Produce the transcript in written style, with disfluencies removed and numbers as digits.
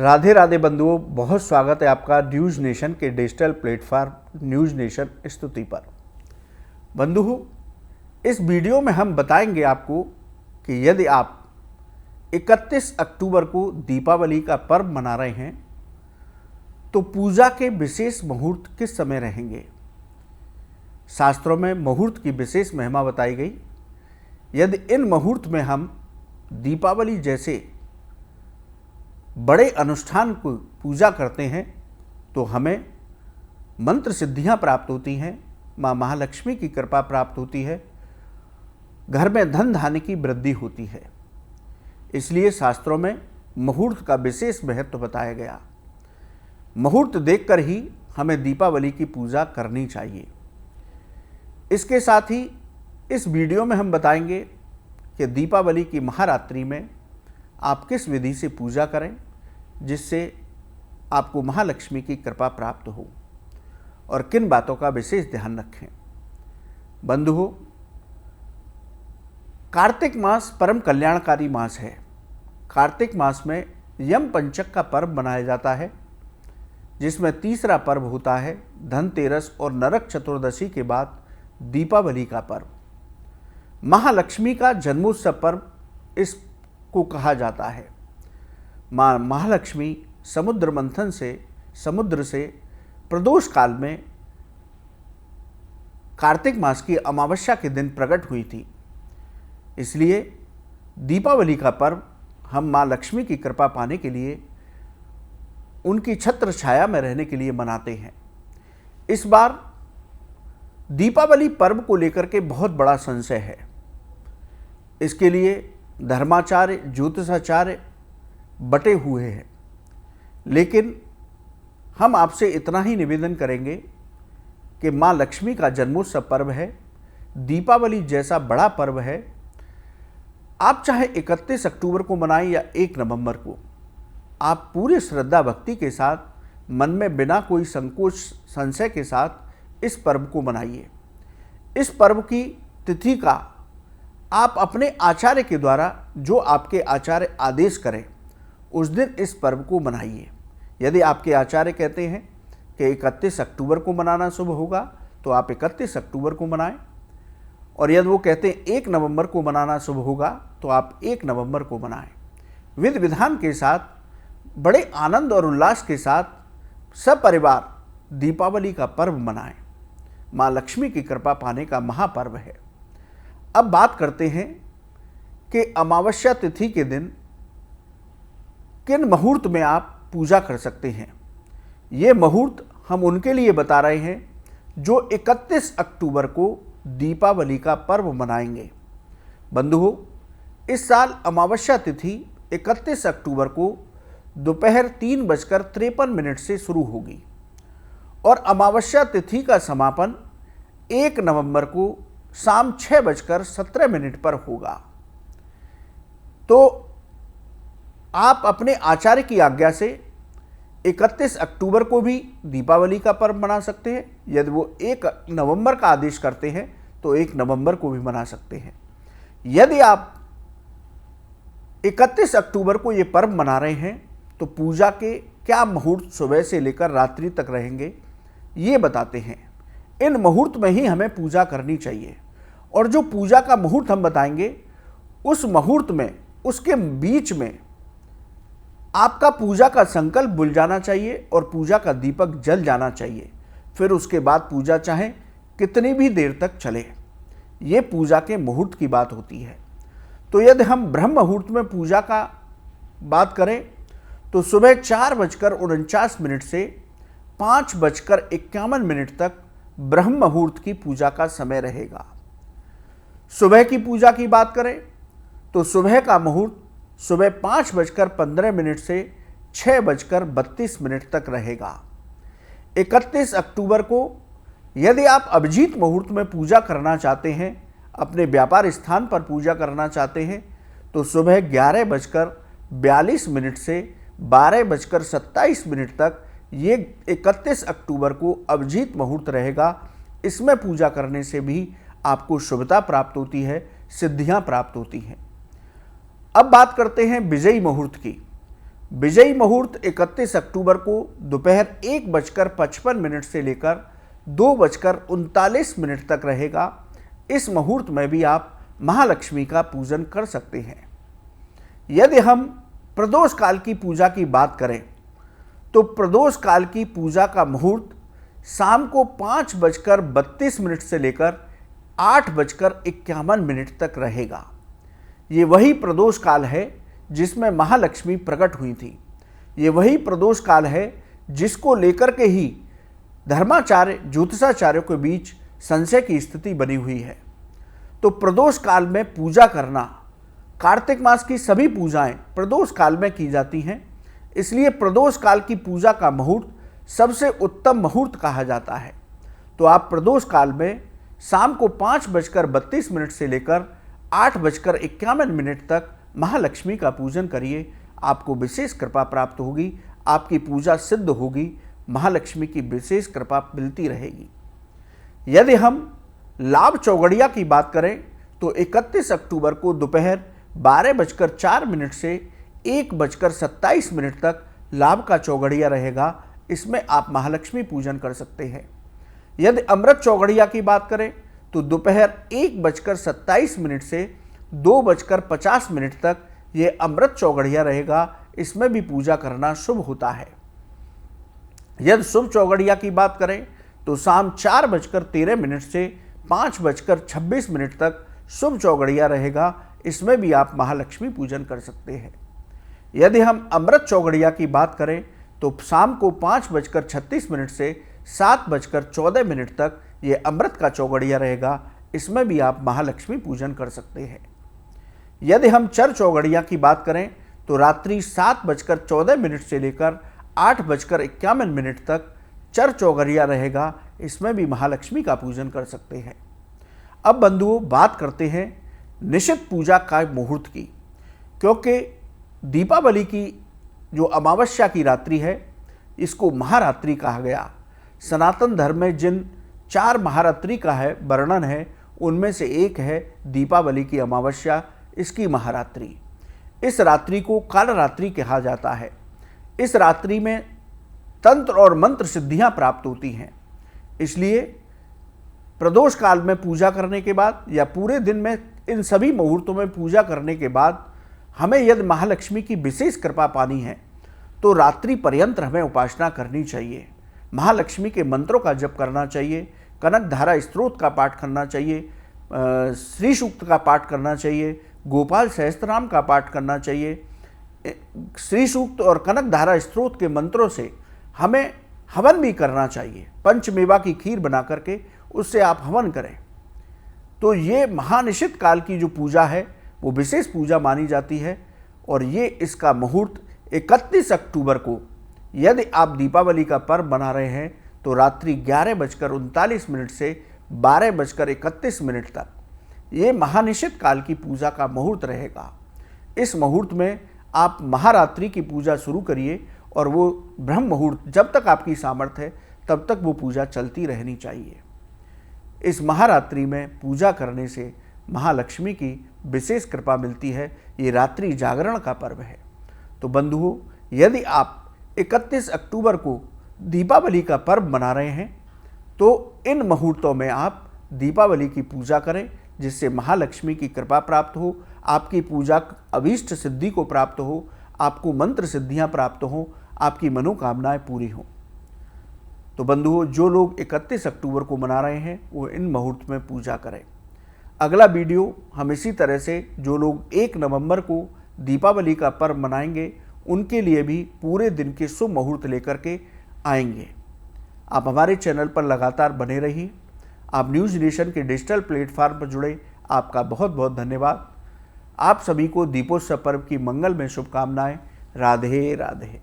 राधे राधे बंधुओं, बहुत स्वागत है आपका न्यूज़ नेशन के डिजिटल प्लेटफॉर्म न्यूज़ नेशन स्तुति पर। बंधुओं, इस वीडियो में हम बताएंगे आपको कि यदि आप 31 अक्टूबर को दीपावली का पर्व मना रहे हैं तो पूजा के विशेष मुहूर्त किस समय रहेंगे। शास्त्रों में मुहूर्त की विशेष महिमा बताई गई। यदि इन मुहूर्त में हम दीपावली जैसे बड़े अनुष्ठान को पूजा करते हैं तो हमें मंत्र सिद्धियां प्राप्त होती हैं, माँ महालक्ष्मी की कृपा प्राप्त होती है, घर में धन धान्य की वृद्धि होती है। इसलिए शास्त्रों में मुहूर्त का विशेष महत्व बताया गया। मुहूर्त देखकर ही हमें दीपावली की पूजा करनी चाहिए। इसके साथ ही इस वीडियो में हम बताएंगे कि दीपावली की महारात्रि में आप किस विधि से पूजा करें जिससे आपको महालक्ष्मी की कृपा प्राप्त हो और किन बातों का विशेष ध्यान रखें। बंधुओं, कार्तिक मास परम कल्याणकारी मास है। कार्तिक मास में यम पंचक का पर्व मनाया जाता है, जिसमें तीसरा पर्व होता है धनतेरस और नरक चतुर्दशी के बाद दीपावली का पर्व। महालक्ष्मी का जन्मोत्सव पर्व इसको कहा जाता है। माँ महालक्ष्मी समुद्र मंथन से समुद्र से प्रदोष काल में कार्तिक मास की अमावस्या के दिन प्रकट हुई थी। इसलिए दीपावली का पर्व हम माँ लक्ष्मी की कृपा पाने के लिए, उनकी छत्र छाया में रहने के लिए मनाते हैं। इस बार दीपावली पर्व को लेकर के बहुत बड़ा संशय है। इसके लिए धर्माचार्य, ज्योतिषाचार्य बटे हुए हैं, लेकिन हम आपसे इतना ही निवेदन करेंगे कि माँ लक्ष्मी का जन्मोत्सव पर्व है, दीपावली जैसा बड़ा पर्व है। आप चाहे 31 अक्टूबर को मनाएं या 1 नवंबर को, आप पूरी श्रद्धा भक्ति के साथ मन में बिना कोई संकोच संशय के साथ इस पर्व को मनाइए। इस पर्व की तिथि का आप अपने आचार्य के द्वारा, जो आपके आचार्य आदेश करें, उस दिन इस पर्व को मनाइए। यदि आपके आचार्य कहते हैं कि 31 अक्टूबर को मनाना शुभ होगा तो आप 31 अक्टूबर को मनाएं, और यदि वो कहते हैं 1 नवंबर को मनाना शुभ होगा तो आप 1 नवंबर को मनाएं। विधि विधान के साथ, बड़े आनंद और उल्लास के साथ सपरिवार दीपावली का पर्व मनाएं। माँ लक्ष्मी की कृपा पाने का महापर्व है। अब बात करते हैं कि अमावस्या तिथि के दिन किन मुहूर्त में आप पूजा कर सकते हैं। ये मुहूर्त हम उनके लिए बता रहे हैं जो 31 अक्टूबर को दीपावली का पर्व मनाएंगे। बंधुओं, इस साल अमावस्या तिथि 31 अक्टूबर को दोपहर 3:53 से शुरू होगी और अमावस्या तिथि का समापन 1 नवंबर को शाम 6:17 पर होगा। तो आप अपने आचार्य की आज्ञा से 31 अक्टूबर को भी दीपावली का पर्व मना सकते हैं। यदि वो 1 नवंबर का आदेश करते हैं तो 1 नवंबर को भी मना सकते हैं। यदि आप 31 अक्टूबर को ये पर्व मना रहे हैं तो पूजा के क्या मुहूर्त सुबह से लेकर रात्रि तक रहेंगे, ये बताते हैं। इन मुहूर्त में ही हमें पूजा करनी चाहिए, और जो पूजा का मुहूर्त हम बताएंगे उस मुहूर्त में, उसके बीच में आपका पूजा का संकल्प भूल जाना चाहिए और पूजा का दीपक जल जाना चाहिए। फिर उसके बाद पूजा चाहे कितनी भी देर तक चले। ये पूजा के मुहूर्त की बात होती है। तो यदि हम ब्रह्म मुहूर्त में पूजा का बात करें तो सुबह 4:49 से 5:51 तक ब्रह्म मुहूर्त की पूजा का समय रहेगा। सुबह की पूजा की बात करें तो सुबह का मुहूर्त सुबह 5:15 से 6:32 तक रहेगा। 31 अक्टूबर को यदि आप अभिजीत मुहूर्त में पूजा करना चाहते हैं, अपने व्यापार स्थान पर पूजा करना चाहते हैं, तो सुबह 11:42 से 12:27 तक ये 31 अक्टूबर को अभिजीत मुहूर्त रहेगा। इसमें पूजा करने से भी आपको शुभता प्राप्त होती है, सिद्धियां प्राप्त होती हैं। अब बात करते हैं विजयी मुहूर्त की। विजयी मुहूर्त 31 अक्टूबर को दोपहर 1:55 से लेकर 2:39 तक रहेगा। इस मुहूर्त में भी आप महालक्ष्मी का पूजन कर सकते हैं। यदि हम प्रदोष काल की पूजा की बात करें तो प्रदोष काल की पूजा का मुहूर्त शाम को 5:32 से लेकर 8:51 तक रहेगा। ये वही प्रदोष काल है जिसमें महालक्ष्मी प्रकट हुई थी। ये वही प्रदोष काल है जिसको लेकर के ही धर्माचार्य ज्योतिषाचार्यों के बीच संशय की स्थिति बनी हुई है। तो प्रदोष काल में पूजा करना, कार्तिक मास की सभी पूजाएं प्रदोष काल में की जाती हैं, इसलिए प्रदोष काल की पूजा का मुहूर्त सबसे उत्तम मुहूर्त कहा जाता है। तो आप प्रदोष काल में शाम को 5:32 से लेकर 8:51 तक महालक्ष्मी का पूजन करिए। आपको विशेष कृपा प्राप्त होगी, आपकी पूजा सिद्ध होगी, महालक्ष्मी की विशेष कृपा मिलती रहेगी। यदि हम लाभ चौगड़िया की बात करें तो 31 अक्टूबर को दोपहर 12:04 से 1:27 तक लाभ का चौगड़िया रहेगा। इसमें आप महालक्ष्मी पूजन कर सकते हैं। यदि अमृत चौगड़िया की बात करें तो दोपहर 1:27 से 2:50 तक ये अमृत चौगड़िया रहेगा। इसमें भी पूजा करना शुभ होता है। यदि शुभ चौगड़िया की बात करें तो शाम 4:13 से 5:26 तक शुभ चौगड़िया रहेगा। इसमें भी आप महालक्ष्मी पूजन कर सकते हैं। यदि हम अमृत चौगड़िया की बात करें तो शाम को 5:36 से 7:14 तक ये अमृत का चौगड़िया रहेगा। इसमें भी आप महालक्ष्मी पूजन कर सकते हैं। यदि हम चर चौगड़िया की बात करें तो रात्रि 7:14 से लेकर 8:51 तक चर चौगड़िया रहेगा। इसमें भी महालक्ष्मी का पूजन कर सकते हैं। अब बंधुओं, बात करते हैं निश्चित पूजा का मुहूर्त की, क्योंकि दीपावली की जो अमावस्या की रात्रि है इसको महारात्रि कहा गया। सनातन धर्म में जिन 4 महारात्रि का है वर्णन है, उनमें से एक है दीपावली की अमावस्या, इसकी महारात्रि। इस रात्रि को काल रात्रि कहा जाता है। इस रात्रि में तंत्र और मंत्र सिद्धियां प्राप्त होती हैं। इसलिए प्रदोष काल में पूजा करने के बाद या पूरे दिन में इन सभी मुहूर्तों में पूजा करने के बाद हमें यदि महालक्ष्मी की विशेष कृपा पानी है तो रात्रि पर्यंत हमें उपासना करनी चाहिए। महालक्ष्मी के मंत्रों का जप करना चाहिए, कनक धारा स्तोत्र का पाठ करना चाहिए, श्री सूक्त का पाठ करना चाहिए, गोपाल सहस्त्रनाम का पाठ करना चाहिए। श्री सूक्त और कनक धारा स्तोत्र के मंत्रों से हमें हवन भी करना चाहिए। पंचमेवा की खीर बना करके उससे आप हवन करें। तो ये महानिशित काल की जो पूजा है वो विशेष पूजा मानी जाती है। और ये इसका मुहूर्त 31 अक्टूबर को, यदि आप दीपावली का पर्व मना रहे हैं तो रात्रि 11:39 से 12:31 तक ये महानिशित काल की पूजा का मुहूर्त रहेगा। इस मुहूर्त में आप महारात्रि की पूजा शुरू करिए और वो ब्रह्म मुहूर्त जब तक आपकी सामर्थ्य है तब तक वो पूजा चलती रहनी चाहिए। इस महारात्रि में पूजा करने से महालक्ष्मी की विशेष कृपा मिलती है। ये रात्रि जागरण का पर्व है। तो बंधुओं, यदि आप 31 अक्टूबर को दीपावली का पर्व मना रहे हैं तो इन मुहूर्तों में आप दीपावली की पूजा करें, जिससे महालक्ष्मी की कृपा प्राप्त हो, आपकी पूजा अभीष्ट सिद्धि को प्राप्त हो, आपको मंत्र सिद्धियां प्राप्त हो, आपकी मनोकामनाएं पूरी हों। तो बंधुओं, जो लोग 31 अक्टूबर को मना रहे हैं वो इन मुहूर्त में पूजा करें। अगला वीडियो हम इसी तरह से जो लोग 1 नवंबर को दीपावली का पर्व मनाएंगे उनके लिए भी पूरे दिन के शुभ मुहूर्त लेकर के आएंगे। आप हमारे चैनल पर लगातार बने रहिए। आप न्यूज़ नेशन के डिजिटल प्लेटफॉर्म पर जुड़े, आपका बहुत बहुत धन्यवाद। आप सभी को दीपोत्सव पर्व की मंगलमय शुभकामनाएं। राधे राधे।